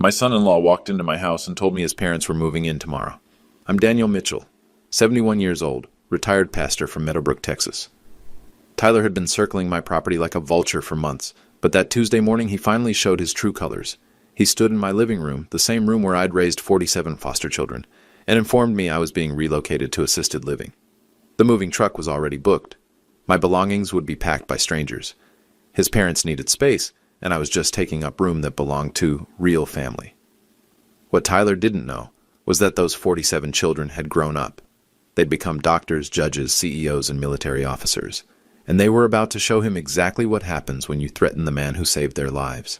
My son-in-law walked into my house and told me his parents were moving in tomorrow. I'm Daniel Mitchell, 71 years old, retired pastor from Meadowbrook, Texas. Tyler had been circling my property like a vulture for months, but that Tuesday morning he finally showed his true colors. He stood in my living room, the same room where I'd raised 47 foster children, and informed me I was being relocated to assisted living. The moving truck was already booked. My belongings would be packed by strangers. His parents needed space, and I was just taking up room that belonged to real family. What Tyler didn't know was that those 47 children had grown up. They'd become doctors, judges, CEOs, and military officers, and they were about to show him exactly what happens when you threaten the man who saved their lives.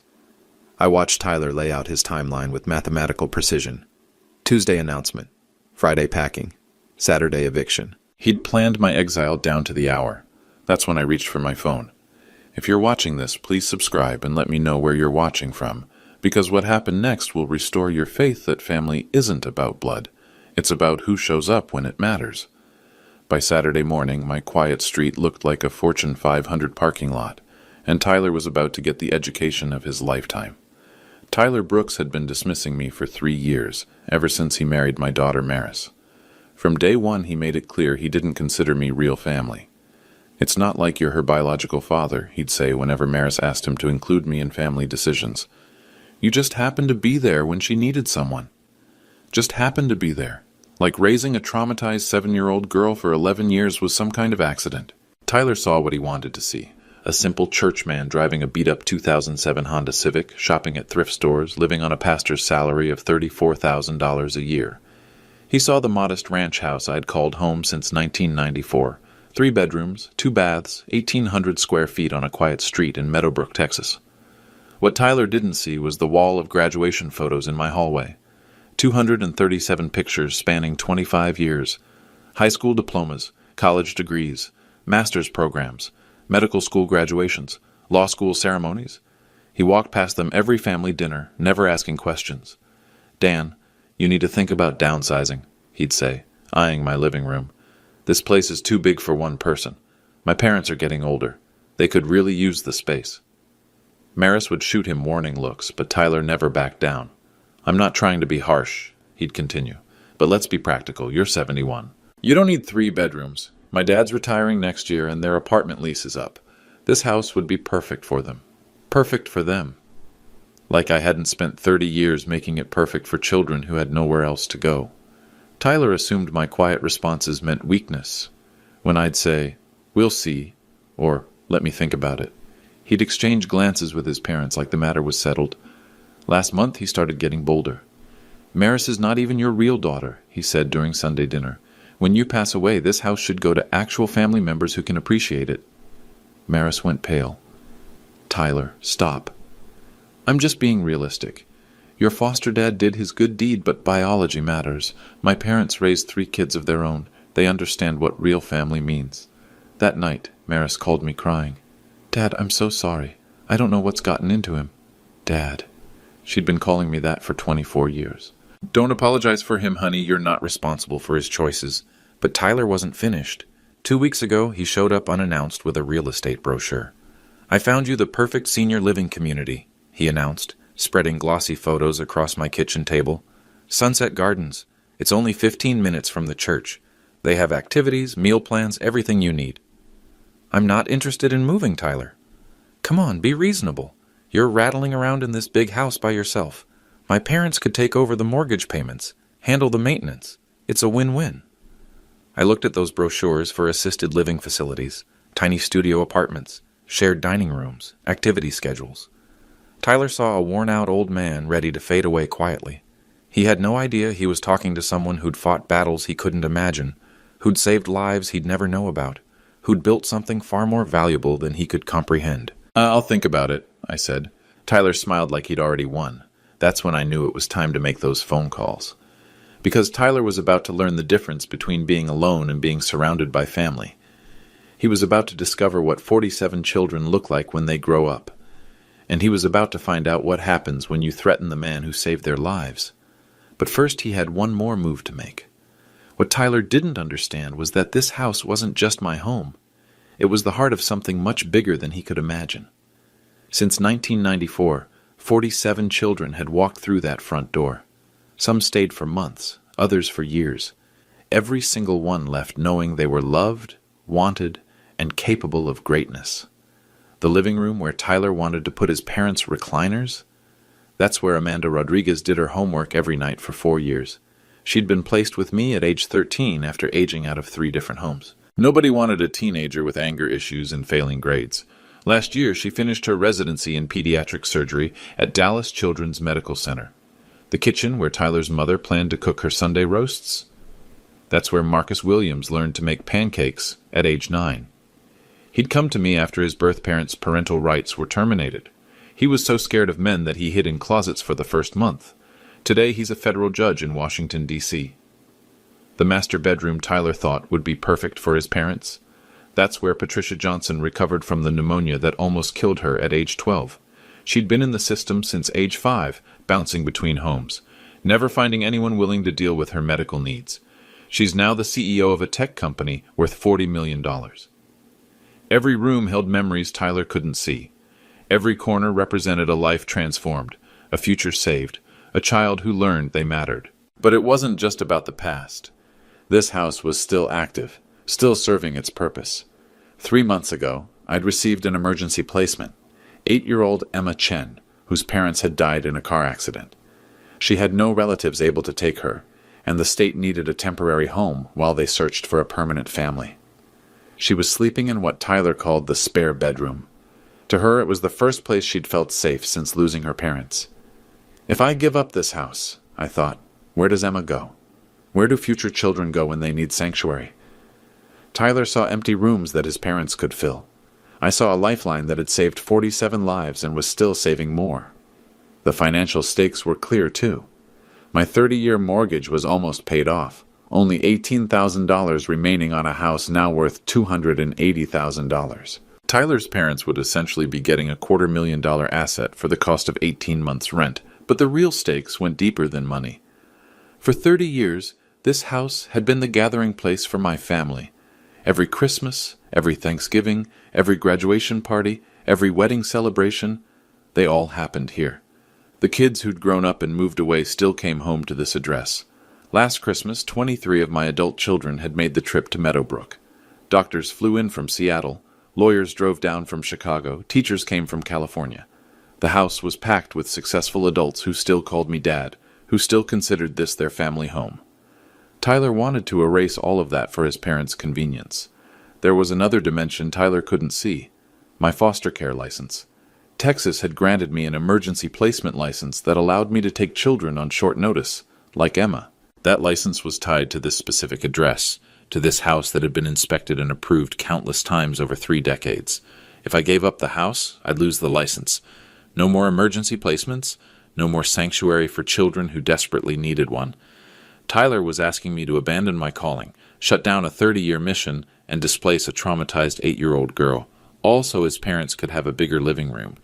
I watched Tyler lay out his timeline with mathematical precision. Tuesday announcement, Friday packing, Saturday eviction. He'd planned my exile down to the hour. That's when I reached for my phone. If you're watching this, please subscribe and let me know where you're watching from, because what happened next will restore your faith that family isn't about blood. It's about who shows up when it matters. By Saturday morning, my quiet street looked like a Fortune 500 parking lot, and Tyler was about to get the education of his lifetime. Tyler Brooks had been dismissing me for 3 years, ever since he married my daughter Maris. From day one, he made it clear he didn't consider me real family. "It's not like you're her biological father," he'd say whenever Maris asked him to include me in family decisions. "You just happened to be there when she needed someone. Just happened to be there. Like raising a traumatized 7-year-old girl for 11 years was some kind of accident." Tyler saw what he wanted to see. A simple churchman driving a beat-up 2007 Honda Civic, shopping at thrift stores, living on a pastor's salary of $34,000 a year. He saw the modest ranch house I'd called home since 1994. 3 bedrooms, 2 baths, 1,800 square feet on a quiet street in Meadowbrook, Texas. What Tyler didn't see was the wall of graduation photos in my hallway. 237 pictures spanning 25 years. High school diplomas, college degrees, master's programs, medical school graduations, law school ceremonies. He walked past them every family dinner, never asking questions. "Dan, you need to think about downsizing," he'd say, eyeing my living room. "This place is too big for one person. My parents are getting older. They could really use the space." Maris would shoot him warning looks, but Tyler never backed down. "I'm not trying to be harsh," he'd continue, "but let's be practical. You're 71. You don't need 3 bedrooms. My dad's retiring next year and their apartment lease is up. This house would be perfect for them. Perfect for them." Like I hadn't spent 30 years making it perfect for children who had nowhere else to go. Tyler assumed my quiet responses meant weakness. When I'd say, "We'll see," or "Let me think about it," he'd exchange glances with his parents like the matter was settled. Last month he started getting bolder. "Maris is not even your real daughter," he said during Sunday dinner. "When you pass away, this house should go to actual family members who can appreciate it." Maris went pale. "Tyler, stop. I'm just being realistic. Your foster dad did his good deed, but biology matters. My parents raised 3 kids of their own. They understand what real family means." That night, Maris called me crying. "Dad, I'm so sorry. I don't know what's gotten into him." Dad. She'd been calling me that for 24 years. "Don't apologize for him, honey. You're not responsible for his choices." But Tyler wasn't finished. 2 weeks ago, he showed up unannounced with a real estate brochure. "I found you the perfect senior living community," he announced, spreading glossy photos across my kitchen table. "Sunset Gardens. It's only 15 minutes from the church. They have activities, meal plans, everything you need." "I'm not interested in moving, Tyler." "Come on, be reasonable. You're rattling around in this big house by yourself. My parents could take over the mortgage payments, handle the maintenance. It's a win-win." I looked at those brochures for assisted living facilities, tiny studio apartments, shared dining rooms, activity schedules. Tyler saw a worn-out old man ready to fade away quietly. He had no idea he was talking to someone who'd fought battles he couldn't imagine, who'd saved lives he'd never know about, who'd built something far more valuable than he could comprehend. "I'll think about it," I said. Tyler smiled like he'd already won. That's when I knew it was time to make those phone calls. Because Tyler was about to learn the difference between being alone and being surrounded by family. He was about to discover what 47 children look like when they grow up. And he was about to find out what happens when you threaten the man who saved their lives. But first he had one more move to make. What Tyler didn't understand was that this house wasn't just my home. It was the heart of something much bigger than he could imagine. Since 1994, 47 children had walked through that front door. Some stayed for months, others for years. Every single one left knowing they were loved, wanted, and capable of greatness. The living room where Tyler wanted to put his parents' recliners? That's where Amanda Rodriguez did her homework every night for 4 years. She'd been placed with me at age 13 after aging out of 3 different homes. Nobody wanted a teenager with anger issues and failing grades. Last year, she finished her residency in pediatric surgery at Dallas Children's Medical Center. The kitchen where Tyler's mother planned to cook her Sunday roasts? That's where Marcus Williams learned to make pancakes at age 9. He'd come to me after his birth parents' parental rights were terminated. He was so scared of men that he hid in closets for the first month. Today, he's a federal judge in Washington, D.C. The master bedroom Tyler thought would be perfect for his parents. That's where Patricia Johnson recovered from the pneumonia that almost killed her at age 12. She'd been in the system since age 5, bouncing between homes, never finding anyone willing to deal with her medical needs. She's now the CEO of a tech company worth $40 million. Every room held memories Tyler couldn't see. Every corner represented a life transformed, a future saved, a child who learned they mattered. But it wasn't just about the past. This house was still active, still serving its purpose. 3 months ago, I'd received an emergency placement. 8-year-old Emma Chen, whose parents had died in a car accident. She had no relatives able to take her, and the state needed a temporary home while they searched for a permanent family. She was sleeping in what Tyler called the spare bedroom. To her, it was the first place she'd felt safe since losing her parents. If I give up this house, I thought, where does Emma go? Where do future children go when they need sanctuary? Tyler saw empty rooms that his parents could fill. I saw a lifeline that had saved 47 lives and was still saving more. The financial stakes were clear, too. My 30-year mortgage was almost paid off, only $18,000 remaining on a house now worth $280,000. Tyler's parents would essentially be getting a $250,000 asset for the cost of 18 months' rent, but the real stakes went deeper than money. For 30 years, this house had been the gathering place for my family. Every Christmas, every Thanksgiving, every graduation party, every wedding celebration, they all happened here. The kids who'd grown up and moved away still came home to this address. Last Christmas, 23 of my adult children had made the trip to Meadowbrook. Doctors flew in from Seattle, lawyers drove down from Chicago, teachers came from California. The house was packed with successful adults who still called me Dad, who still considered this their family home. Tyler wanted to erase all of that for his parents' convenience. There was another dimension Tyler couldn't see, my foster care license. Texas had granted me an emergency placement license that allowed me to take children on short notice, like Emma. That license was tied to this specific address, to this house that had been inspected and approved countless times over 3 decades. If I gave up the house, I'd lose the license. No more emergency placements, no more sanctuary for children who desperately needed one. Tyler was asking me to abandon my calling, shut down a 30-year mission, and displace a traumatized 8-year-old girl, all so his parents could have a bigger living room.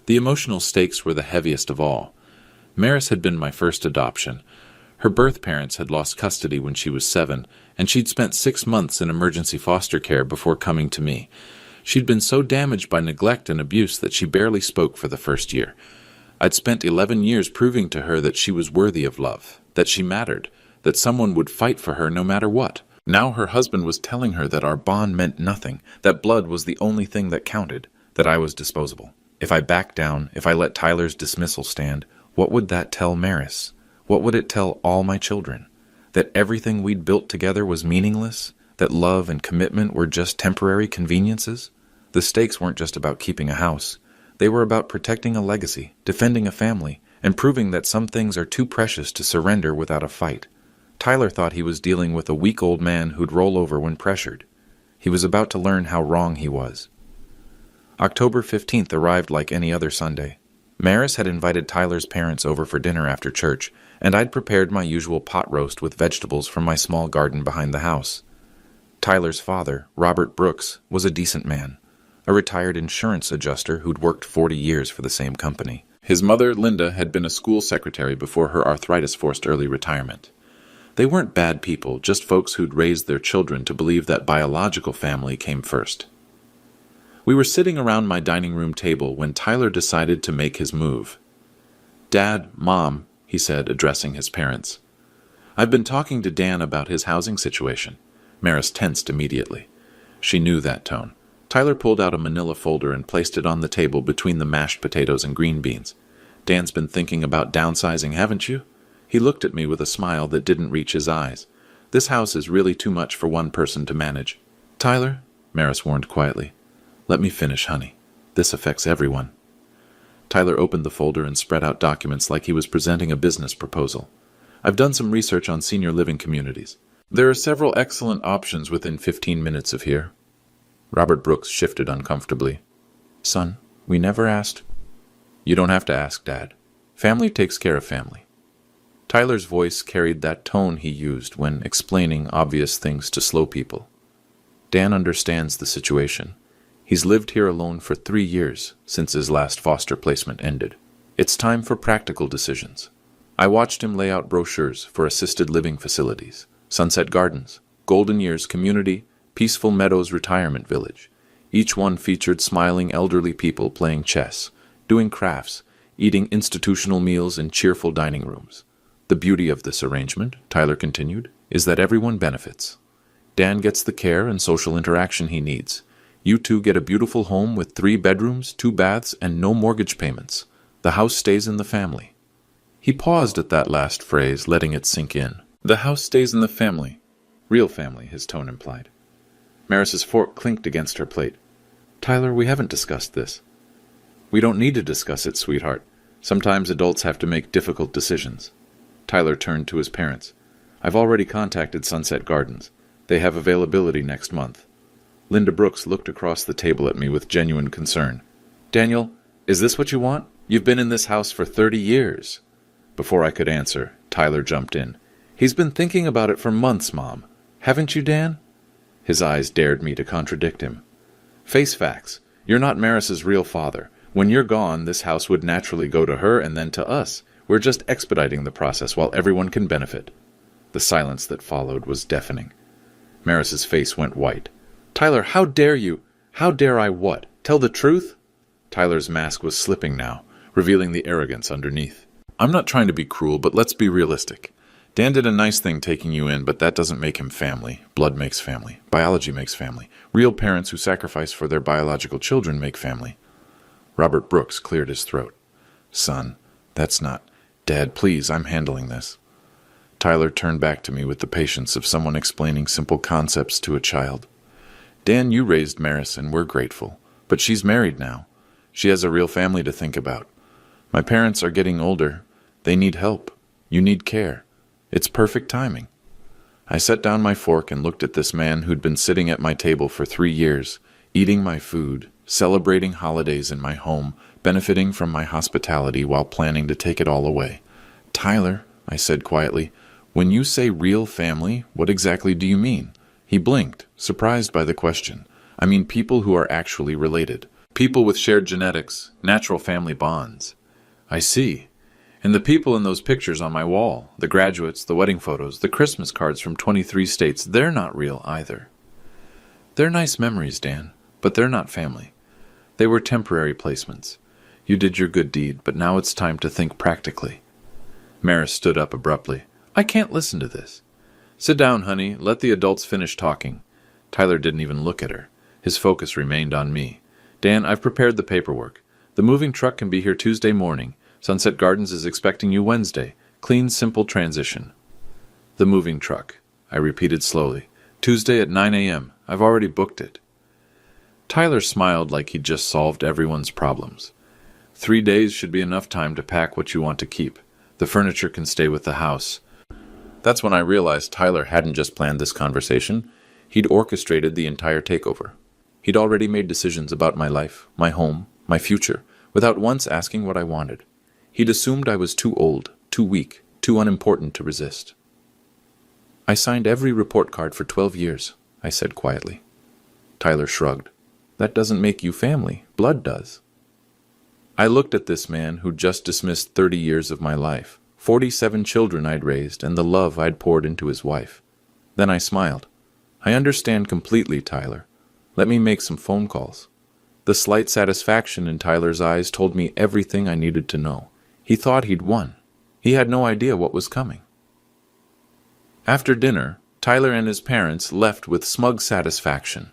The emotional stakes were the heaviest of all. Maris had been my first adoption. Her birth parents had lost custody when she was 7, and she'd spent 6 months in emergency foster care before coming to me. She'd been so damaged by neglect and abuse that she barely spoke for the first year. I'd spent 11 years proving to her that she was worthy of love, that she mattered, that someone would fight for her no matter what. Now her husband was telling her that our bond meant nothing, that blood was the only thing that counted, that I was disposable. If I backed down, if I let Tyler's dismissal stand, what would that tell Maris? What would it tell all my children? That everything we'd built together was meaningless? That love and commitment were just temporary conveniences? The stakes weren't just about keeping a house. They were about protecting a legacy, defending a family, and proving that some things are too precious to surrender without a fight. Tyler thought he was dealing with a weak old man who'd roll over when pressured. He was about to learn how wrong he was. October 15th arrived like any other Sunday. Maris had invited Tyler's parents over for dinner after church, and I'd prepared my usual pot roast with vegetables from my small garden behind the house. Tyler's father, Robert Brooks, was a decent man, a retired insurance adjuster who'd worked 40 years for the same company. His mother, Linda, had been a school secretary before her arthritis forced early retirement. They weren't bad people, just folks who'd raised their children to believe that biological family came first. We were sitting around my dining room table when Tyler decided to make his move. Dad, Mom, he said, addressing his parents. I've been talking to Dan about his housing situation. Maris tensed immediately. She knew that tone. Tyler pulled out a manila folder and placed it on the table between the mashed potatoes and green beans. Dan's been thinking about downsizing, haven't you? He looked at me with a smile that didn't reach his eyes. This house is really too much for one person to manage. Tyler, Maris warned quietly, let me finish, honey. This affects everyone. Tyler opened the folder and spread out documents like he was presenting a business proposal. I've done some research on senior living communities. There are several excellent options within 15 minutes of here. Robert Brooks shifted uncomfortably. Son, we never asked. You don't have to ask, Dad. Family takes care of family. Tyler's voice carried that tone he used when explaining obvious things to slow people. Dan understands the situation. He's lived here alone for 3 years since his last foster placement ended. It's time for practical decisions. I watched him lay out brochures for assisted living facilities, Sunset Gardens, Golden Years Community, Peaceful Meadows Retirement Village. Each one featured smiling elderly people playing chess, doing crafts, eating institutional meals in cheerful dining rooms. The beauty of this arrangement, Tyler continued, is that everyone benefits. Dan gets the care and social interaction he needs. You two get a beautiful home with 3 bedrooms, 2 baths, and no mortgage payments. The house stays in the family. He paused at that last phrase, letting it sink in. The house stays in the family. Real family, his tone implied. Maris's fork clinked against her plate. Tyler, we haven't discussed this. We don't need to discuss it, sweetheart. Sometimes adults have to make difficult decisions. Tyler turned to his parents. I've already contacted Sunset Gardens. They have availability next month. Linda Brooks looked across the table at me with genuine concern. Daniel, is this what you want? You've been in this house for 30 years. Before I could answer, Tyler jumped in. He's been thinking about it for months, Mom. Haven't you, Dan? His eyes dared me to contradict him. Face facts. You're not Maris's real father. When you're gone, this house would naturally go to her and then to us. We're just expediting the process while everyone can benefit. The silence that followed was deafening. Maris's face went white. Tyler, how dare you? How dare I what? Tell the truth? Tyler's mask was slipping now, revealing the arrogance underneath. I'm not trying to be cruel, but let's be realistic. Dan did a nice thing taking you in, but that doesn't make him family. Blood makes family. Biology makes family. Real parents who sacrifice for their biological children make family. Robert Brooks cleared his throat. Son, that's not... Dad, please, I'm handling this. Tyler turned back to me with the patience of someone explaining simple concepts to a child. Dan, you raised Maris, and we're grateful. But she's married now. She has a real family to think about. My parents are getting older. They need help. You need care. It's perfect timing. I set down my fork and looked at this man who'd been sitting at my table for 3 years, eating my food, celebrating holidays in my home, benefiting from my hospitality while planning to take it all away. Tyler, I said quietly, when you say real family, what exactly do you mean? He blinked, surprised by the question. I mean people who are actually related. People with shared genetics, natural family bonds. I see. And the people in those pictures on my wall, the graduates, the wedding photos, the Christmas cards from 23 states, they're not real either. They're nice memories, Dan, but they're not family. They were temporary placements. You did your good deed, but now it's time to think practically. Maris stood up abruptly. I can't listen to this. Sit down, honey. Let the adults finish talking. Tyler didn't even look at her. His focus remained on me. Dan, I've prepared the paperwork. The moving truck can be here Tuesday morning. Sunset Gardens is expecting you Wednesday. Clean, simple transition. The moving truck, I repeated slowly. Tuesday at 9 a.m. I've already booked it. Tyler smiled like he'd just solved everyone's problems. 3 days should be enough time to pack what you want to keep. The furniture can stay with the house. That's when I realized Tyler hadn't just planned this conversation. He'd orchestrated the entire takeover. He'd already made decisions about my life, my home, my future, without once asking what I wanted. He'd assumed I was too old, too weak, too unimportant to resist. I signed every report card for 12 years, I said quietly. Tyler shrugged. That doesn't make you family. Blood does. I looked at this man who'd just dismissed 30 years of my life, 47 children I'd raised, and the love I'd poured into his wife. Then I smiled. I understand completely, Tyler. Let me make some phone calls. The slight satisfaction in Tyler's eyes told me everything I needed to know. He thought he'd won. He had no idea what was coming. After dinner, Tyler and his parents left with smug satisfaction.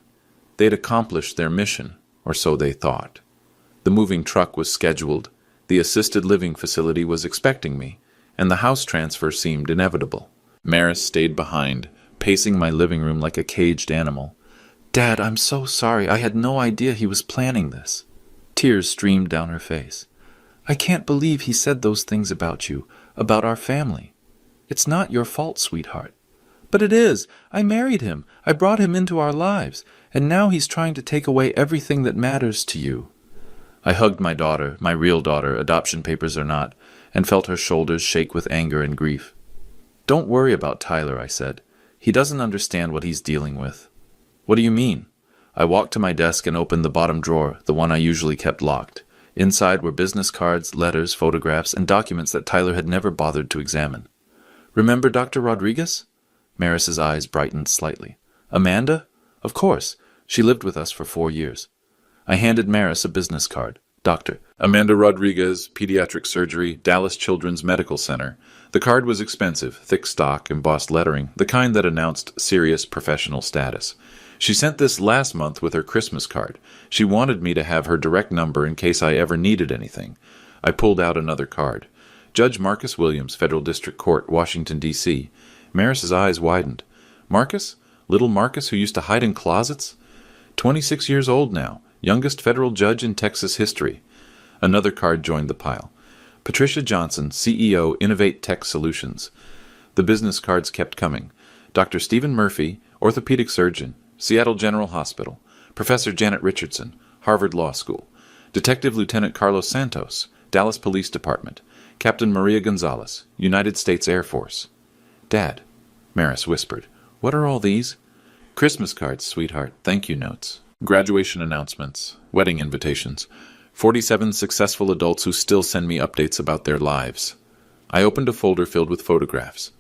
They'd accomplished their mission, or so they thought. The moving truck was scheduled, the assisted living facility was expecting me, and the house transfer seemed inevitable. Maris stayed behind, pacing my living room like a caged animal. "Dad, I'm so sorry. I had no idea he was planning this." Tears streamed down her face. "I can't believe he said those things about you, about our family. It's not your fault, sweetheart." "But it is. I married him. I brought him into our lives, and now he's trying to take away everything that matters to you." I hugged my daughter, my real daughter, adoption papers or not, and felt her shoulders shake with anger and grief. "Don't worry about Tyler," I said. "He doesn't understand what he's dealing with." "What do you mean?" I walked to my desk and opened the bottom drawer, the one I usually kept locked. Inside were business cards, letters, photographs, and documents that Tyler had never bothered to examine. "Remember Dr. Rodriguez?" Maris's eyes brightened slightly. "Amanda? Of course. She lived with us for 4 years. I handed Maris a business card. "Dr. Amanda Rodriguez, Pediatric Surgery, Dallas Children's Medical Center." The card was expensive, thick stock, embossed lettering, the kind that announced serious professional status. She sent this last month with her Christmas card. She wanted me to have her direct number in case I ever needed anything. I pulled out another card. "Judge Marcus Williams, Federal District Court, Washington, D.C. Maris's eyes widened. "Marcus? Little Marcus who used to hide in closets? 26 years old now, youngest federal judge in Texas history." Another card joined the pile. "Patricia Johnson, CEO, Innovate Tech Solutions." The business cards kept coming. "Dr. Stephen Murphy, orthopedic surgeon, Seattle General Hospital. Professor Janet Richardson, Harvard Law School. Detective Lieutenant Carlos Santos, Dallas Police Department. Captain Maria Gonzalez, United States Air Force." "Dad," Maris whispered, "what are all these?" "Christmas cards, sweetheart, thank you notes. Graduation announcements, wedding invitations. 47 successful adults who still send me updates about their lives." I opened a folder filled with photographs.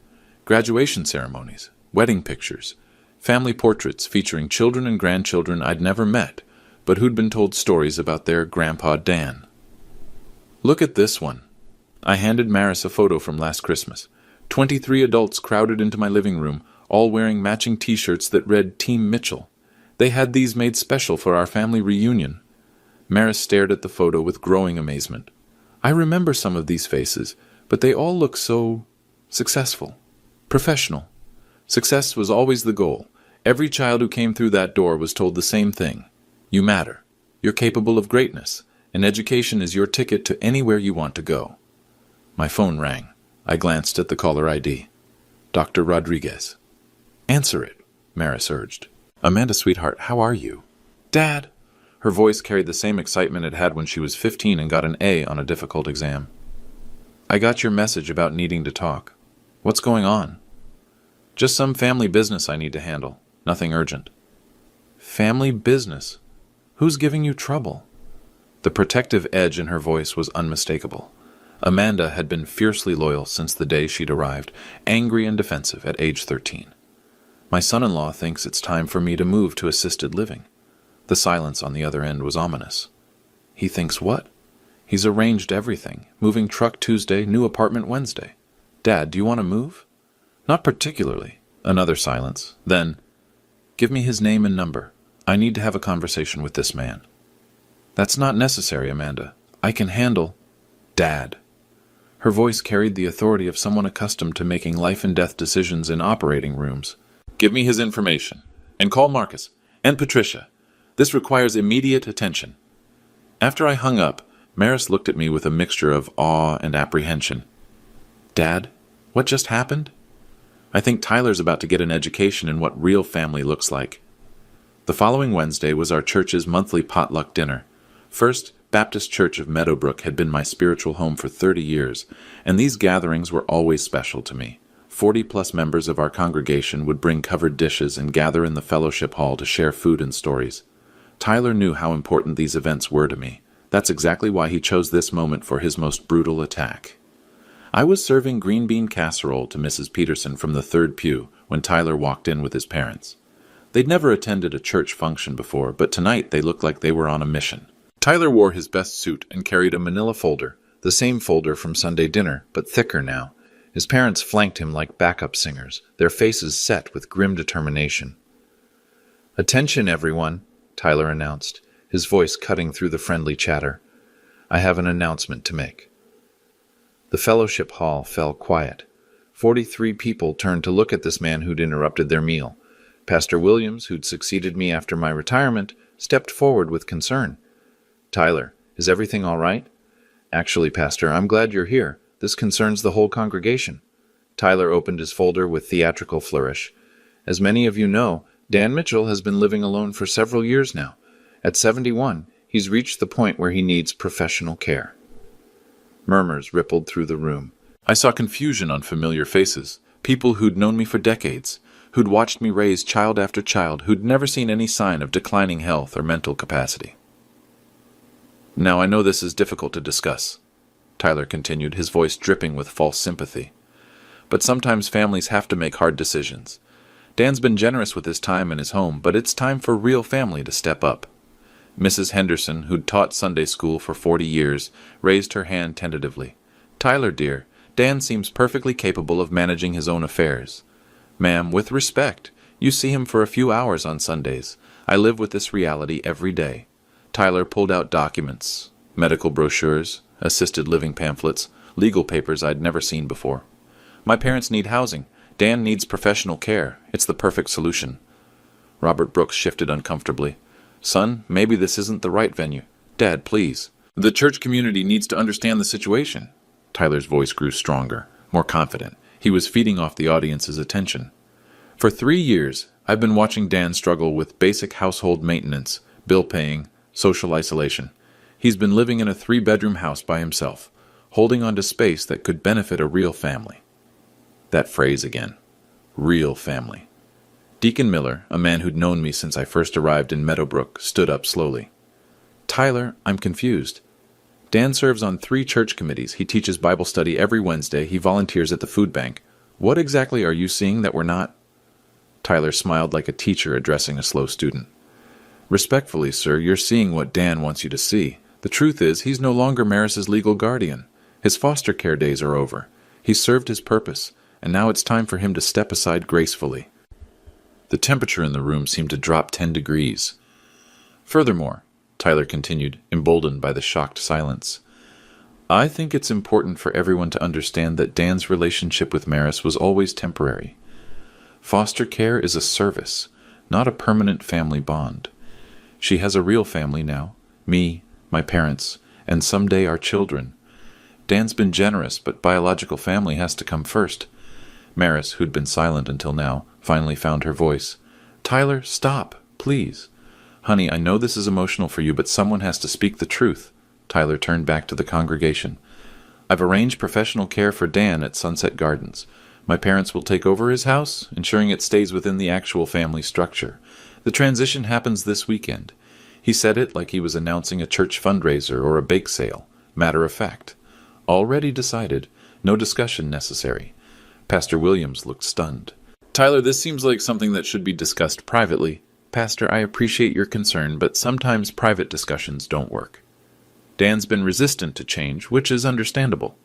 Graduation ceremonies, wedding pictures, family portraits featuring children and grandchildren I'd never met, but who'd been told stories about their Grandpa Dan. "Look at this one." I handed Maris a photo from last Christmas. 23 adults crowded into my living room, all wearing matching t-shirts that read Team Mitchell. They had these made special for our family reunion. Maris stared at the photo with growing amazement. "I remember some of these faces, but they all look so successful, professional." Success was always the goal. Every child who came through that door was told the same thing. You matter. You're capable of greatness, and education is your ticket to anywhere you want to go. My phone rang. I glanced at the caller ID. "Dr. Rodriguez." "Answer it," Maris urged. "Amanda, sweetheart, how are you?" "Dad." Her voice carried the same excitement it had when she was 15 and got an A on a difficult exam. "I got your message about needing to talk. What's going on?" "Just some family business I need to handle. Nothing urgent." "Family business? Who's giving you trouble?" The protective edge in her voice was unmistakable. Amanda had been fiercely loyal since the day she'd arrived, angry and defensive at age 13. "My son-in-law thinks it's time for me to move to assisted living." The silence on the other end was ominous. "He thinks what?" "He's arranged everything. Moving truck Tuesday, new apartment Wednesday." "Dad, do you want to move?" "Not particularly." Another silence. Then, "Give me his name and number. I need to have a conversation with this man." "That's not necessary, Amanda. I can handle—" "Dad." Her voice carried the authority of someone accustomed to making life-and-death decisions in operating rooms. "Give me his information. And call Marcus. And Patricia. This requires immediate attention." After I hung up, Maris looked at me with a mixture of awe and apprehension. "Dad, what just happened?" "I think Tyler's about to get an education in what real family looks like." The following Wednesday was our church's monthly potluck dinner. First Baptist Church of Meadowbrook had been my spiritual home for 30 years, and these gatherings were always special to me. 40-plus members of our congregation would bring covered dishes and gather in the fellowship hall to share food and stories. Tyler knew how important these events were to me. That's exactly why he chose this moment for his most brutal attack. I was serving green bean casserole to Mrs. Peterson from the third pew when Tyler walked in with his parents. They'd never attended a church function before, but tonight they looked like they were on a mission. Tyler wore his best suit and carried a manila folder, The same folder from Sunday dinner, but thicker now. His parents flanked him like backup singers, their faces set with grim determination. "Attention, everyone," Tyler announced, his voice cutting through the friendly chatter. "I have an announcement to make." The fellowship hall fell quiet. 43 people turned to look at this man who'd interrupted their meal. Pastor Williams, who'd succeeded me after my retirement, stepped forward with concern. "Tyler, is everything all right?" "Actually, Pastor, I'm glad you're here. This concerns the whole congregation." Tyler opened his folder with theatrical flourish. "As many of you know, Dan Mitchell has been living alone for several years now. At 71, he's reached the point where he needs professional care." Murmurs rippled through the room. I saw confusion on familiar faces, people who'd known me for decades, who'd watched me raise child after child, who'd never seen any sign of declining health or mental capacity. "Now, I know this is difficult to discuss," Tyler continued, his voice dripping with false sympathy. "But sometimes families have to make hard decisions. Dan's been generous with his time and his home, but it's time for real family to step up." Mrs. Henderson, who'd taught Sunday school for 40 years, raised her hand tentatively. "Tyler, dear, Dan seems perfectly capable of managing his own affairs. Ma'am, with respect, you see him for a few hours on Sundays. I live with this reality every day." Tyler pulled out documents, medical brochures, assisted living pamphlets, legal papers I'd never seen before. "My parents need housing. Dan needs professional care. It's the perfect solution." Robert Brooks shifted uncomfortably. "Son, maybe this isn't the right venue." "Dad, please. The church community needs to understand the situation." Tyler's voice grew stronger, more confident. He was feeding off the audience's attention. "For 3 years, I've been watching Dan struggle with basic household maintenance, bill paying, social isolation. He's been living in a 3-bedroom house by himself, holding on to space that could benefit a real family." That phrase again. Real family. Deacon Miller, a man who'd known me since I first arrived in Meadowbrook, stood up slowly. "Tyler, I'm confused. Dan serves on 3 church committees. He teaches Bible study every Wednesday. He volunteers at the food bank. What exactly are you seeing that we're not?" Tyler smiled like a teacher addressing a slow student. "Respectfully, sir, you're seeing what Dan wants you to see. The truth is, he's no longer Maris's legal guardian. His foster care days are over. He's served his purpose, and now it's time for him to step aside gracefully." The temperature in the room seemed to drop 10 degrees. "Furthermore," Tyler continued, emboldened by the shocked silence, "I think it's important for everyone to understand that Dan's relationship with Maris was always temporary. Foster care is a service, not a permanent family bond. She has a real family now, me, my parents, and someday our children. Dan's been generous, but biological family has to come first." Maris, who'd been silent until now, finally found her voice. "Tyler, stop, please. Honey, I know this is emotional for you, but someone has to speak the truth." Tyler turned back to the congregation. "I've arranged professional care for Dan at Sunset Gardens. My parents will take over his house, ensuring it stays within the actual family structure. The transition happens this weekend." He said it like he was announcing a church fundraiser or a bake sale. Matter of fact. Already decided. No discussion necessary. Pastor Williams looked stunned. "Tyler, this seems like something that should be discussed privately." "Pastor, I appreciate your concern, but sometimes private discussions don't work. Dan's been resistant to change, which is understandable.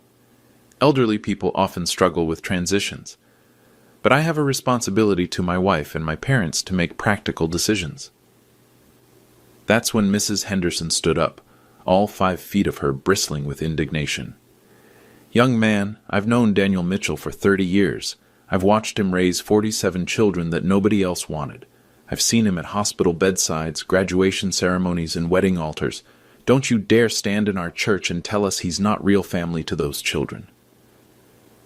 Elderly people often struggle with transitions. But I have a responsibility to my wife and my parents to make practical decisions." That's when Mrs. Henderson stood up, all 5 feet of her bristling with indignation. "Young man, I've known Daniel Mitchell for 30 years. I've watched him raise 47 children that nobody else wanted. I've seen him at hospital bedsides, graduation ceremonies, and wedding altars. Don't you dare stand in our church and tell us he's not real family to those children."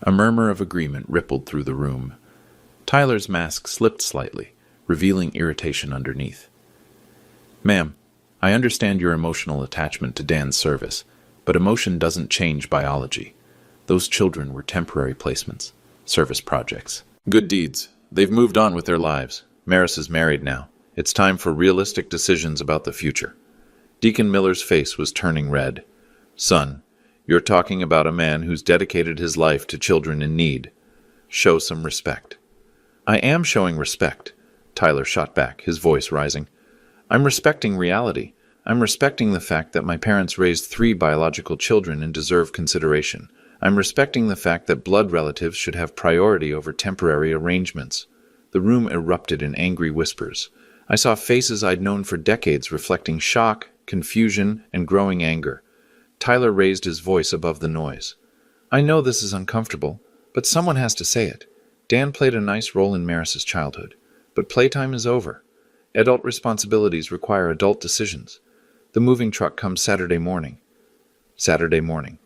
A murmur of agreement rippled through the room. Tyler's mask slipped slightly, revealing irritation underneath. "Ma'am, I understand your emotional attachment to Dan's service, but emotion doesn't change biology. Those children were temporary placements, service projects. Good deeds. They've moved on with their lives. Maris is married now. It's time for realistic decisions about the future." Deacon Miller's face was turning red. "Son, you're talking about a man who's dedicated his life to children in need. Show some respect." "I am showing respect," Tyler shot back, his voice rising. "I'm respecting reality. I'm respecting the fact that my parents raised 3 biological children and deserve consideration. I'm respecting the fact that blood relatives should have priority over temporary arrangements. The room erupted in angry whispers. I saw faces I'd known for decades reflecting shock, confusion, and growing anger. Tyler raised his voice above the noise. I know this is uncomfortable, but someone has to say it. Dan played a nice role in Maris's childhood, but playtime is over. Adult responsibilities require adult decisions. The moving truck comes Saturday morning. Saturday morning.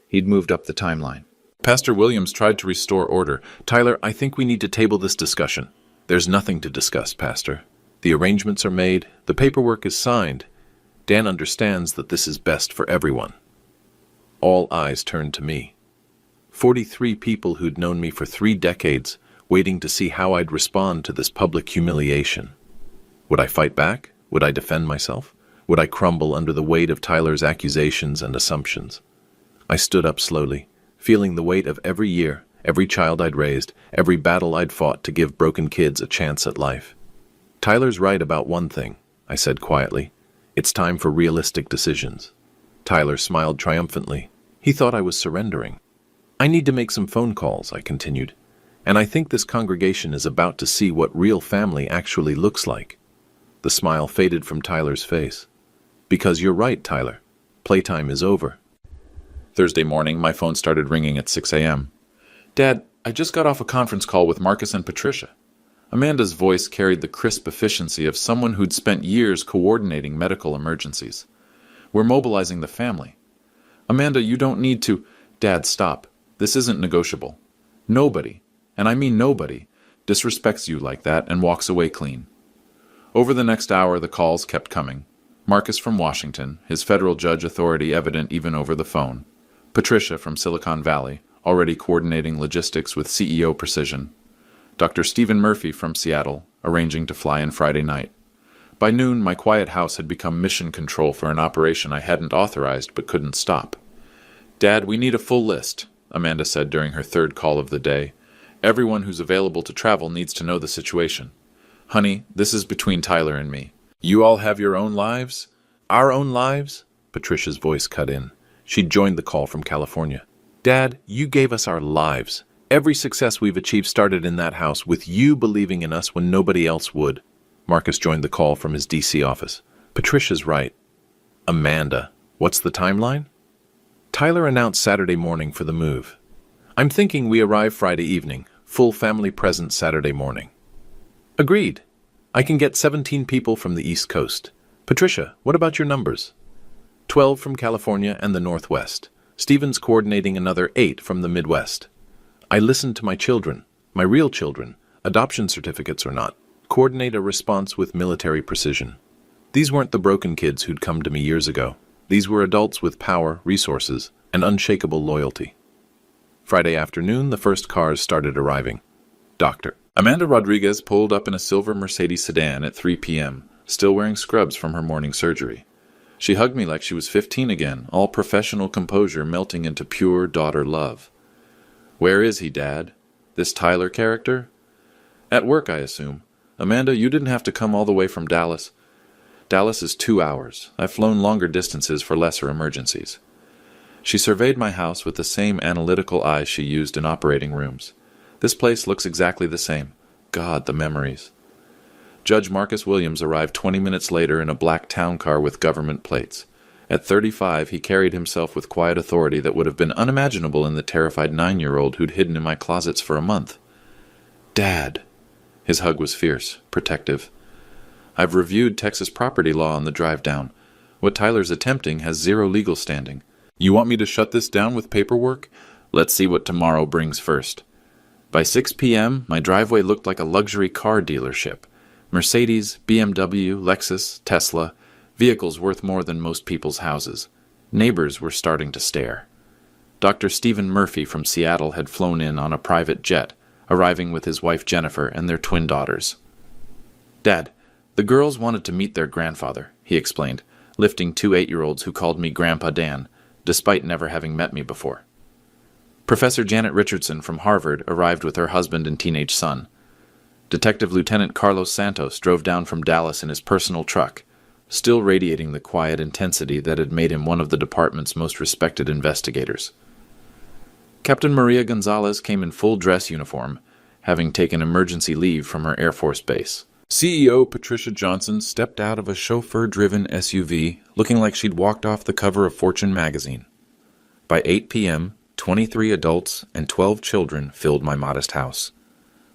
He'd moved up the timeline. Pastor Williams tried to restore order. Tyler, I think we need to table this discussion. There's nothing to discuss, Pastor. The arrangements are made. The paperwork is signed. Dan understands that this is best for everyone. All eyes turned to me. 43 people who'd known me for 3 decades, waiting to see how I'd respond to this public humiliation. Would I fight back? Would I defend myself? Would I crumble under the weight of Tyler's accusations and assumptions? I stood up slowly, feeling the weight of every year, every child I'd raised, every battle I'd fought to give broken kids a chance at life. Tyler's right about one thing, I said quietly. It's time for realistic decisions. Tyler smiled triumphantly. He thought I was surrendering. I need to make some phone calls, I continued, and I think this congregation is about to see what real family actually looks like. The smile faded from Tyler's face. Because you're right, Tyler. Playtime is over. Thursday morning, my phone started ringing at 6 a.m. Dad, I just got off a conference call with Marcus and Patricia. Amanda's voice carried the crisp efficiency of someone who'd spent years coordinating medical emergencies. We're mobilizing the family. Amanda, you don't need to... Dad, stop. This isn't negotiable. Nobody, and I mean nobody, disrespects you like that and walks away clean. Over the next hour, the calls kept coming. Marcus from Washington, his federal judge authority evident even over the phone. Patricia from Silicon Valley, already coordinating logistics with CEO precision. Dr. Stephen Murphy from Seattle, arranging to fly in Friday night. By noon, my quiet house had become mission control for an operation I hadn't authorized but couldn't stop. Dad, we need a full list, Amanda said during her 3rd call of the day. Everyone who's available to travel needs to know the situation. Honey, this is between Tyler and me. You all have your own lives? Our own lives? Patricia's voice cut in. She'd joined the call from California. Dad, you gave us our lives. Every success we've achieved started in that house with you believing in us when nobody else would. Marcus joined the call from his D.C. office. Patricia's right. Amanda, what's the timeline? Tyler announced Saturday morning for the move. I'm thinking we arrive Friday evening, full family present Saturday morning. Agreed. I can get 17 people from the East Coast. Patricia, what about your numbers? 12 from California and the Northwest. Stephen's coordinating another 8 from the Midwest. I listened to my children, my real children, adoption certificates or not, coordinate a response with military precision. These weren't the broken kids who'd come to me years ago. These were adults with power, resources, and unshakable loyalty. Friday afternoon, the first cars started arriving. Doctor. Amanda Rodriguez pulled up in a silver Mercedes sedan at 3 p.m., still wearing scrubs from her morning surgery. She hugged me like she was 15 again, all professional composure melting into pure daughter love. Where is he, Dad? This Tyler character? At work, I assume. Amanda, you didn't have to come all the way from Dallas. Dallas is 2 hours. I've flown longer distances for lesser emergencies. She surveyed my house with the same analytical eyes she used in operating rooms. This place looks exactly the same. God, the memories. Judge Marcus Williams arrived 20 minutes later in a black town car with government plates. At 35, he carried himself with quiet authority that would have been unimaginable in the terrified 9-year-old who'd hidden in my closets for a month. Dad. His hug was fierce, protective. I've reviewed Texas property law on the drive down. What Tyler's attempting has zero legal standing. You want me to shut this down with paperwork? Let's see what tomorrow brings first. By 6 p.m., my driveway looked like a luxury car dealership. Mercedes, BMW, Lexus, Tesla, vehicles worth more than most people's houses. Neighbors were starting to stare. Dr. Stephen Murphy from Seattle had flown in on a private jet, arriving with his wife Jennifer and their twin daughters. Dad, the girls wanted to meet their grandfather, he explained, lifting 2 8-year-olds who called me Grandpa Dan, despite never having met me before. Professor Janet Richardson from Harvard arrived with her husband and teenage son. Detective Lieutenant Carlos Santos drove down from Dallas in his personal truck. still radiating the quiet intensity that had made him one of the department's most respected investigators. Captain Maria Gonzalez came in full dress uniform, having taken emergency leave from her Air Force base. CEO Patricia Johnson stepped out of a chauffeur-driven SUV, looking like she'd walked off the cover of Fortune magazine. By 8 p.m., 23 adults and 12 children filled my modest house.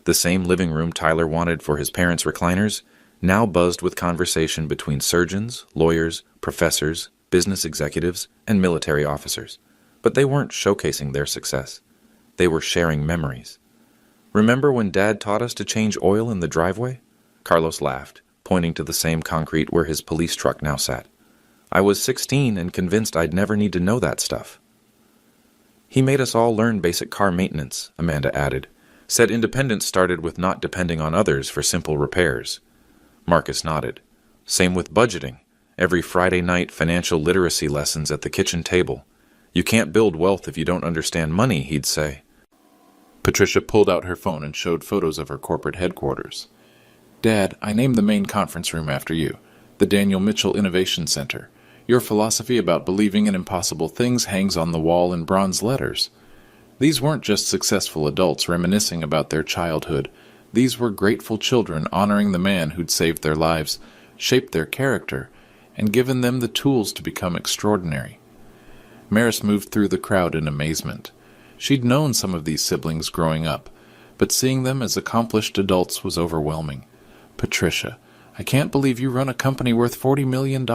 The same living room Tyler wanted for his parents' recliners now buzzed with conversation between surgeons, lawyers, professors, business executives, and military officers. But they weren't showcasing their success. They were sharing memories. Remember when Dad taught us to change oil in the driveway? Carlos laughed, pointing to the same concrete where his police truck now sat. I was 16 and convinced I'd never need to know that stuff. He made us all learn basic car maintenance, Amanda added. Said independence started with not depending on others for simple repairs. Marcus nodded. Same with budgeting. Every Friday night financial literacy lessons at the kitchen table. You can't build wealth if you don't understand money, he'd say. Patricia pulled out her phone and showed photos of her corporate headquarters. Dad, I named the main conference room after you, the Daniel Mitchell Innovation Center. Your philosophy about believing in impossible things hangs on the wall in bronze letters. These weren't just successful adults reminiscing about their childhood. These were grateful children honoring the man who'd saved their lives, shaped their character, and given them the tools to become extraordinary. Maris moved through the crowd in amazement. She'd known some of these siblings growing up, but seeing them as accomplished adults was overwhelming. Patricia, I can't believe you run a company worth $40 million.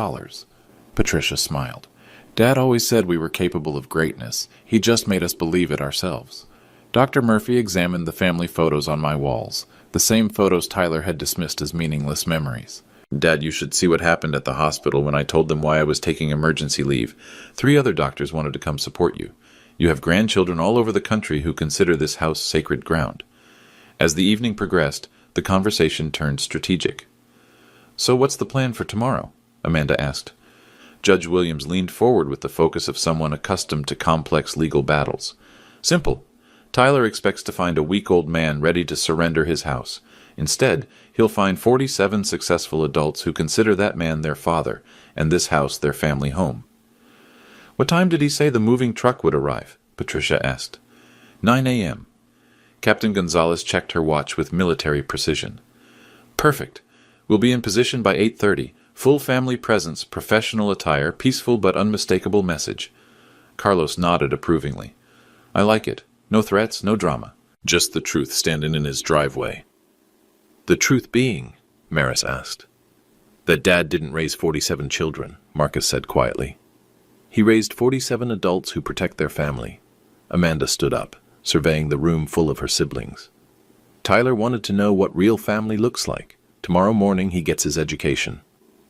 Patricia smiled. Dad always said we were capable of greatness. He just made us believe it ourselves. Dr. Murphy examined the family photos on my walls, the same photos Tyler had dismissed as meaningless memories. Dad, you should see what happened at the hospital when I told them why I was taking emergency leave. 3 other doctors wanted to come support you. You have grandchildren all over the country who consider this house sacred ground. As the evening progressed, the conversation turned strategic. So what's the plan for tomorrow? Amanda asked. Judge Williams leaned forward with the focus of someone accustomed to complex legal battles. Simple. Tyler expects to find a week-old man ready to surrender his house. Instead, he'll find 47 successful adults who consider that man their father, and this house their family home. What time did he say the moving truck would arrive? Patricia asked. 9 a.m. Captain Gonzalez checked her watch with military precision. Perfect. We'll be in position by 8:30. Full family presence, professional attire, peaceful but unmistakable message. Carlos nodded approvingly. I like it. No threats, no drama. Just the truth standing in his driveway. The truth being, Maris asked. That Dad didn't raise 47 children, Marcus said quietly. He raised 47 adults who protect their family. Amanda stood up, surveying the room full of her siblings. Tyler wanted to know what real family looks like. Tomorrow morning he gets his education.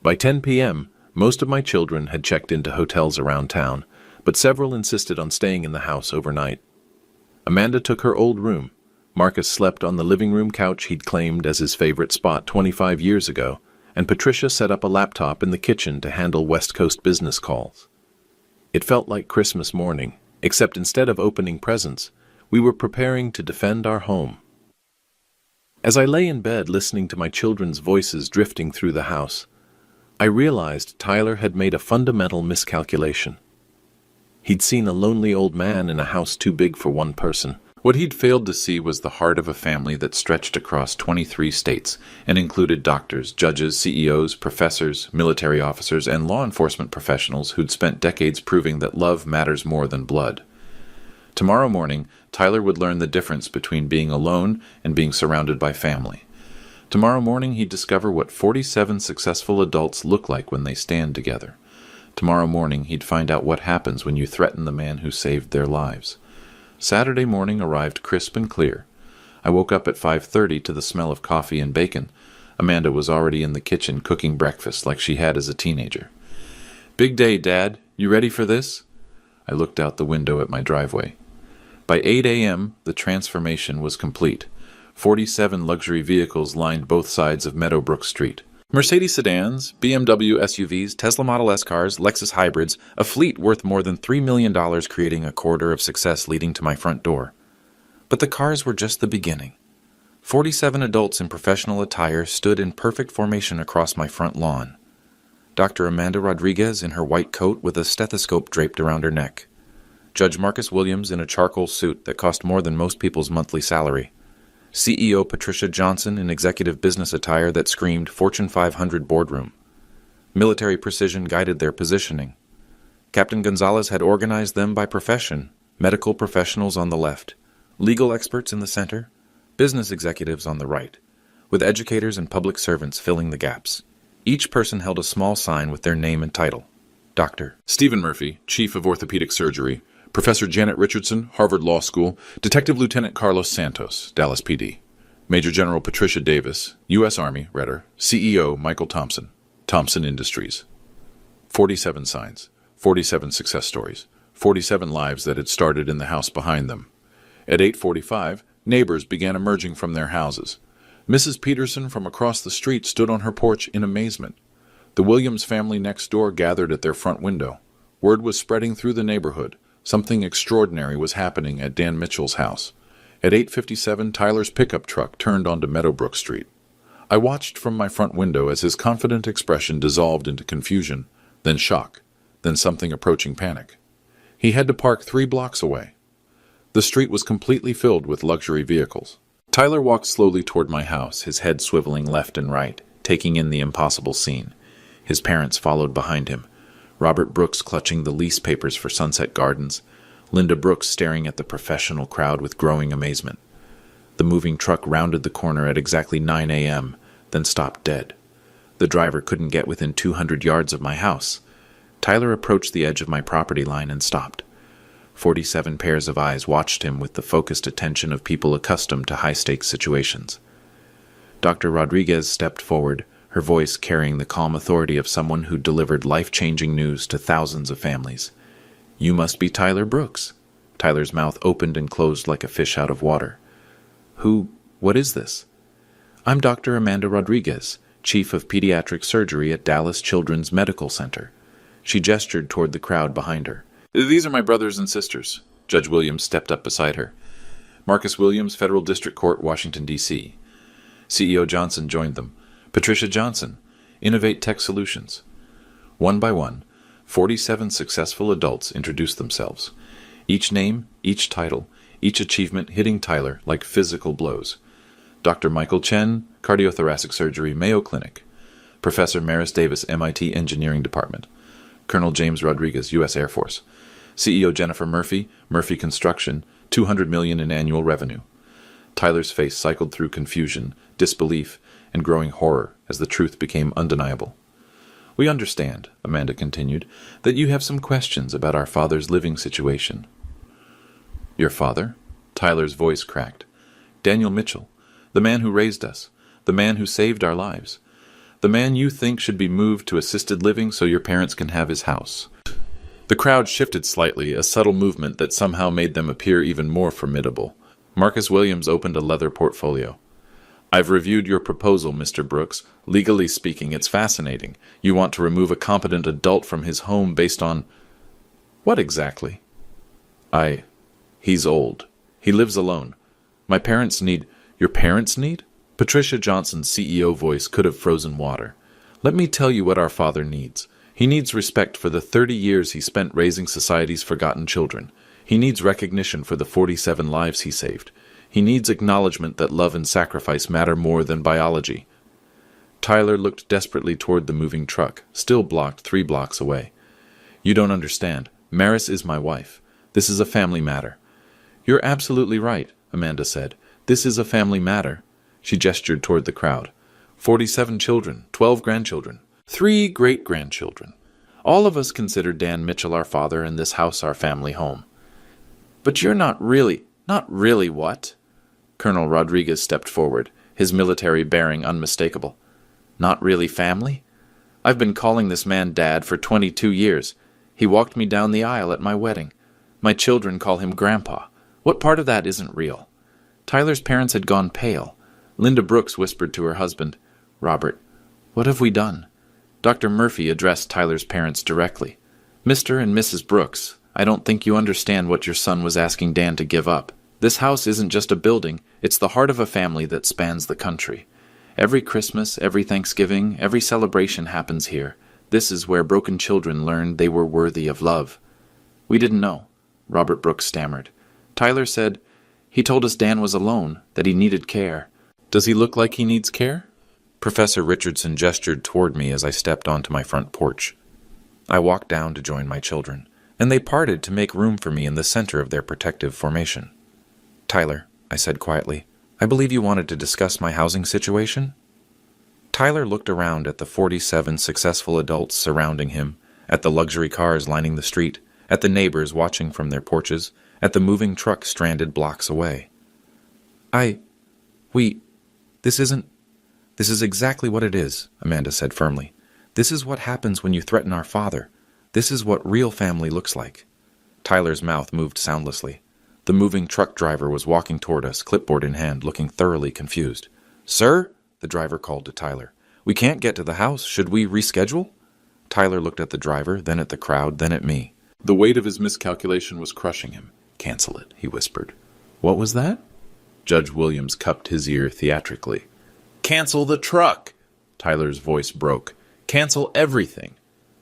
By 10 p.m., most of my children had checked into hotels around town, but several insisted on staying in the house overnight. Amanda took her old room. Marcus slept on the living room couch he'd claimed as his favorite spot 25 years ago, and Patricia set up a laptop in the kitchen to handle West Coast business calls. It felt like Christmas morning, except instead of opening presents, we were preparing to defend our home. As I lay in bed listening to my children's voices drifting through the house, I realized Tyler had made a fundamental miscalculation. He'd seen a lonely old man in a house too big for one person. What he'd failed to see was the heart of a family that stretched across 23 states and included doctors, judges, CEOs, professors, military officers, and law enforcement professionals who'd spent decades proving that love matters more than blood. Tomorrow morning, Tyler would learn the difference between being alone and being surrounded by family. Tomorrow morning, he'd discover what 47 successful adults look like when they stand together. Tomorrow morning, he'd find out what happens when you threaten the man who saved their lives. Saturday morning arrived crisp and clear. I woke up at 5:30 to the smell of coffee and bacon. Amanda was already in the kitchen cooking breakfast like she had as a teenager. Big day, Dad. You ready for this? I looked out the window at my driveway. By 8 a.m., the transformation was complete. 47 luxury vehicles lined both sides of Meadowbrook Street. Mercedes sedans, BMW SUVs, Tesla Model S cars, Lexus hybrids, a fleet worth more than $3 million creating a corridor of success leading to my front door. But the cars were just the beginning. 47 adults in professional attire stood in perfect formation across my front lawn. Dr. Amanda Rodriguez in her white coat with a stethoscope draped around her neck. Judge Marcus Williams in a charcoal suit that cost more than most people's monthly salary. CEO Patricia Johnson in executive business attire that screamed Fortune 500 boardroom. Military precision guided their positioning. Captain Gonzalez had organized them by profession, medical professionals on the left, legal experts in the center, business executives on the right, with educators and public servants filling the gaps. Each person held a small sign with their name and title. Doctor. Stephen Murphy, Chief of Orthopedic Surgery. Professor Janet Richardson, Harvard Law School. Detective Lieutenant Carlos Santos, Dallas PD. Major General Patricia Davis, U.S. Army, Redder. CEO Michael Thompson, Thompson Industries. 47 signs, 47 success stories, 47 lives that had started in the house behind them. At 8:45, neighbors began emerging from their houses. Mrs. Peterson from across the street stood on her porch in amazement. The Williams family next door gathered at their front window. Word was spreading through the neighborhood. Something extraordinary was happening at Dan Mitchell's house. At 8:57, Tyler's pickup truck turned onto Meadowbrook Street. I watched from my front window as his confident expression dissolved into confusion, then shock, then something approaching panic. He had to park 3 blocks away. The street was completely filled with luxury vehicles. Tyler walked slowly toward my house, his head swiveling left and right, taking in the impossible scene. His parents followed behind him, Robert Brooks clutching the lease papers for Sunset Gardens, Linda Brooks staring at the professional crowd with growing amazement. The moving truck rounded the corner at exactly 9 a.m., then stopped dead. The driver couldn't get within 200 yards of my house. Tyler approached the edge of my property line and stopped. 47 pairs of eyes watched him with the focused attention of people accustomed to high-stakes situations. Dr. Rodriguez stepped forward, her voice carrying the calm authority of someone who delivered life-changing news to thousands of families. "You must be Tyler Brooks." Tyler's mouth opened and closed like a fish out of water. What is this?" "I'm Dr. Amanda Rodriguez, Chief of Pediatric Surgery at Dallas Children's Medical Center." She gestured toward the crowd behind her. "These are my brothers and sisters." Judge Williams stepped up beside her. Marcus Williams, Federal District Court, Washington, D.C. CEO Johnson joined them. Patricia Johnson, Innovate Tech Solutions. One by one, 47 successful adults introduced themselves. Each name, each title, each achievement hitting Tyler like physical blows. Dr. Michael Chen, Cardiothoracic Surgery, Mayo Clinic. Professor Maris Davis, MIT Engineering Department. Colonel James Rodriguez, U.S. Air Force. CEO Jennifer Murphy, Murphy Construction, $200 million in annual revenue. Tyler's face cycled through confusion, disbelief, and growing horror as the truth became undeniable. "We understand," Amanda continued, "that you have some questions about our father's living situation." "Your father?" Tyler's voice cracked. "Daniel Mitchell, the man who raised us, the man who saved our lives, the man you think should be moved to assisted living so your parents can have his house." The crowd shifted slightly, a subtle movement that somehow made them appear even more formidable. Marcus Williams opened a leather portfolio. "I've reviewed your proposal, Mr. Brooks. Legally speaking, it's fascinating. You want to remove a competent adult from his home based on... what exactly?" He's old. He lives alone. My parents need... Your parents need? Patricia Johnson's CEO voice could have frozen water. "Let me tell you what our father needs. He needs respect for the 30 years he spent raising society's forgotten children. He needs recognition for the 47 lives he saved. He needs acknowledgement that love and sacrifice matter more than biology." Tyler looked desperately toward the moving truck, still blocked 3 blocks away. "You don't understand. Maris is my wife. This is a family matter." "You're absolutely right," Amanda said. "This is a family matter." She gestured toward the crowd. 47 children, 12 grandchildren, 3 great-grandchildren. All of us consider Dan Mitchell our father and this house our family home. "But you're not really what?" Colonel Rodriguez stepped forward, his military bearing unmistakable. "Not really family? I've been calling this man Dad for 22 years. He walked me down the aisle at my wedding. My children call him Grandpa. What part of that isn't real?" Tyler's parents had gone pale. Linda Brooks whispered to her husband, "Robert, what have we done?" Dr. Murphy addressed Tyler's parents directly. "Mr. and Mrs. Brooks, I don't think you understand what your son was asking Dan to give up. This house isn't just a building, it's the heart of a family that spans the country. Every Christmas, every Thanksgiving, every celebration happens here. This is where broken children learned they were worthy of love. We didn't know, Robert Brooks stammered. Tyler said, he told us Dan was alone, that he needed care. Does he look like he needs care? Professor Richardson gestured toward me as I stepped onto my front porch. I walked down to join my children, and they parted to make room for me in the center of their protective formation. Tyler, I said quietly, I believe you wanted to discuss my housing situation? Tyler looked around at the 47 successful adults surrounding him, at the luxury cars lining the street, at the neighbors watching from their porches, at the moving truck stranded blocks away. This is exactly what it is, Amanda said firmly. This is what happens when you threaten our father. This is what real family looks like. Tyler's mouth moved soundlessly. The moving truck driver was walking toward us, clipboard in hand, looking thoroughly confused. Sir, the driver called to Tyler. We can't get to the house. Should we reschedule? Tyler looked at the driver, then at the crowd, then at me. The weight of his miscalculation was crushing him. Cancel it, he whispered. What was that? Judge Williams cupped his ear theatrically. Cancel the truck! Tyler's voice broke. Cancel everything.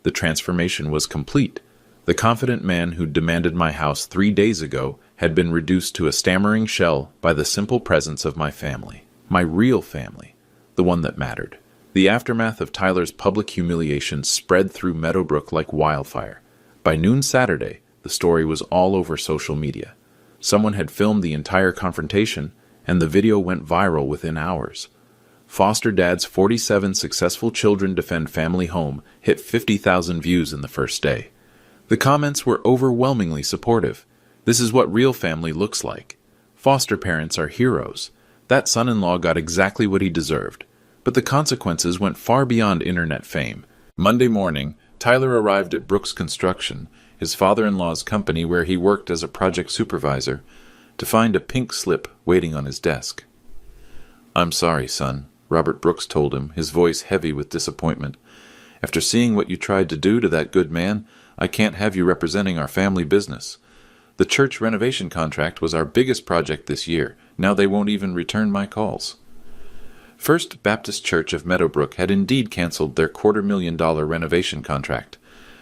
The transformation was complete. The confident man who demanded my house 3 days ago had been reduced to a stammering shell by the simple presence of my family. My real family. The one that mattered. The aftermath of Tyler's public humiliation spread through Meadowbrook like wildfire. By noon Saturday, the story was all over social media. Someone had filmed the entire confrontation, and the video went viral within hours. Foster Dad's 47 successful children defend family home hit 50,000 views in the first day. The comments were overwhelmingly supportive. This is what real family looks like. Foster parents are heroes. That son-in-law got exactly what he deserved. But the consequences went far beyond internet fame. Monday morning, Tyler arrived at Brooks Construction, his father-in-law's company where he worked as a project supervisor, to find a pink slip waiting on his desk. I'm sorry, son, Robert Brooks told him, his voice heavy with disappointment. After seeing what you tried to do to that good man, I can't have you representing our family business. The church renovation contract was our biggest project this year. Now they won't even return my calls. First Baptist Church of Meadowbrook had indeed canceled their $250,000 renovation contract.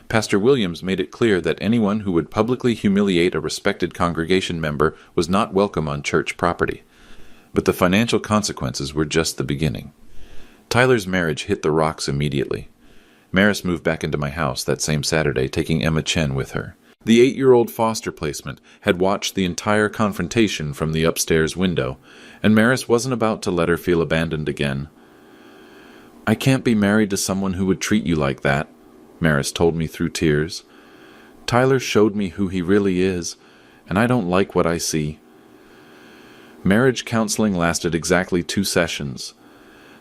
Pastor Williams made it clear that anyone who would publicly humiliate a respected congregation member was not welcome on church property. But the financial consequences were just the beginning. Tyler's marriage hit the rocks immediately. Maris moved back into my house that same Saturday, taking Emma Chen with her. The 8-year-old foster placement had watched the entire confrontation from the upstairs window, and Maris wasn't about to let her feel abandoned again. I can't be married to someone who would treat you like that, Maris told me through tears. Tyler showed me who he really is, and I don't like what I see. Marriage counseling lasted exactly 2 sessions.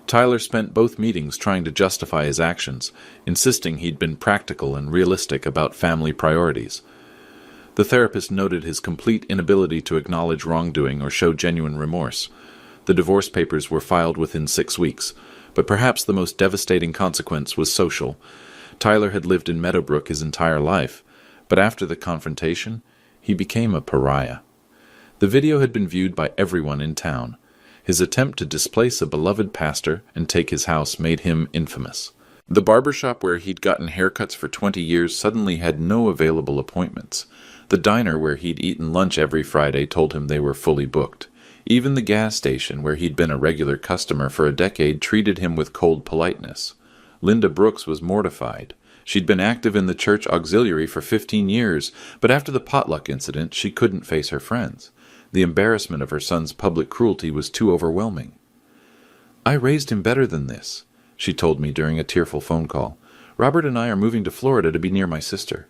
Tyler spent both meetings trying to justify his actions, insisting he'd been practical and realistic about family priorities. The therapist noted his complete inability to acknowledge wrongdoing or show genuine remorse. The divorce papers were filed within 6 weeks, but perhaps the most devastating consequence was social. Tyler had lived in Meadowbrook his entire life, but after the confrontation, he became a pariah. The video had been viewed by everyone in town. His attempt to displace a beloved pastor and take his house made him infamous. The barbershop where he'd gotten haircuts for 20 years suddenly had no available appointments. The diner where he'd eaten lunch every Friday told him they were fully booked. Even the gas station where he'd been a regular customer for a decade treated him with cold politeness. Linda Brooks was mortified. She'd been active in the church auxiliary for 15 years, but after the potluck incident, she couldn't face her friends. The embarrassment of her son's public cruelty was too overwhelming. I raised him better than this, she told me during a tearful phone call. Robert and I are moving to Florida to be near my sister.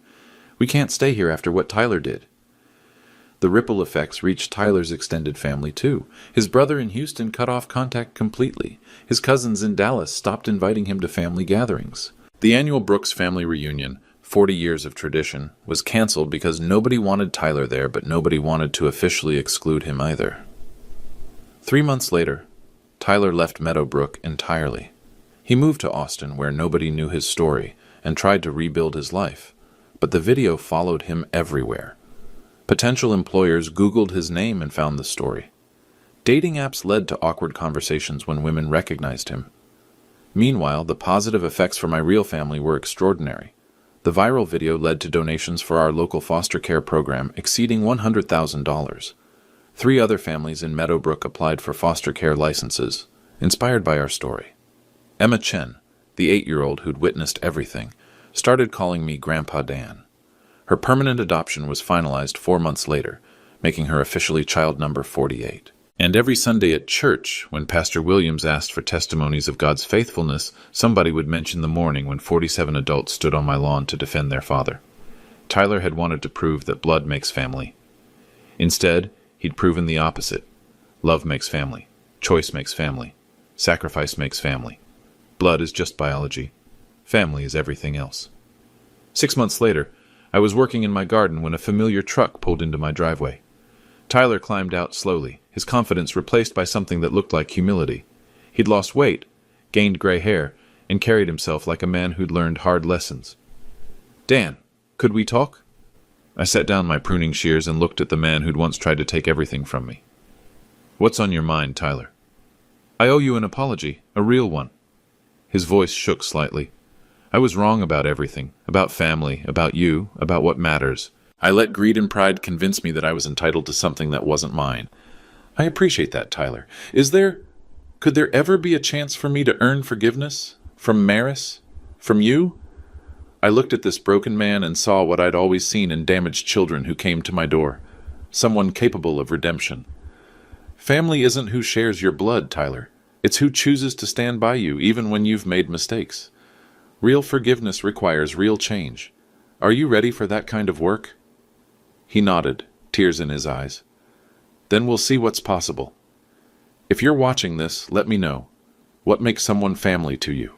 We can't stay here after what Tyler did. The ripple effects reached Tyler's extended family, too. His brother in Houston cut off contact completely. His cousins in Dallas stopped inviting him to family gatherings. The annual Brooks family reunion, 40 years of tradition, was canceled because nobody wanted Tyler there, but nobody wanted to officially exclude him either. 3 months later, Tyler left Meadowbrook entirely. He moved to Austin, where nobody knew his story, and tried to rebuild his life. But the video followed him everywhere. Potential employers Googled his name and found the story. Dating apps led to awkward conversations when women recognized him. Meanwhile, the positive effects for my real family were extraordinary. The viral video led to donations for our local foster care program exceeding $100,000. 3 other families in Meadowbrook applied for foster care licenses, inspired by our story. Emma Chen, the 8-year-old who'd witnessed everything, started calling me Grandpa Dan. Her permanent adoption was finalized 4 months later, making her officially child number 48. And every Sunday at church, when Pastor Williams asked for testimonies of God's faithfulness, somebody would mention the morning when 47 adults stood on my lawn to defend their father. Tyler had wanted to prove that blood makes family. Instead, he'd proven the opposite. Love makes family. Choice makes family. Sacrifice makes family. Blood is just biology. Family is everything else. 6 months later, I was working in my garden when a familiar truck pulled into my driveway. Tyler climbed out slowly, his confidence replaced by something that looked like humility. He'd lost weight, gained gray hair, and carried himself like a man who'd learned hard lessons. "Dan, could we talk?" I set down my pruning shears and looked at the man who'd once tried to take everything from me. "What's on your mind, Tyler?" "I owe you an apology, a real one." His voice shook slightly. "I was wrong about everything, about family, about you, about what matters. I let greed and pride convince me that I was entitled to something that wasn't mine. I appreciate that, Tyler. Could there ever be a chance for me to earn forgiveness? From Maris? From you?" I looked at this broken man and saw what I'd always seen in damaged children who came to my door. Someone capable of redemption. Family isn't who shares your blood, Tyler. It's who chooses to stand by you even when you've made mistakes. Real forgiveness requires real change. Are you ready for that kind of work? He nodded, tears in his eyes. "Then we'll see what's possible. If you're watching this, let me know. What makes someone family to you?"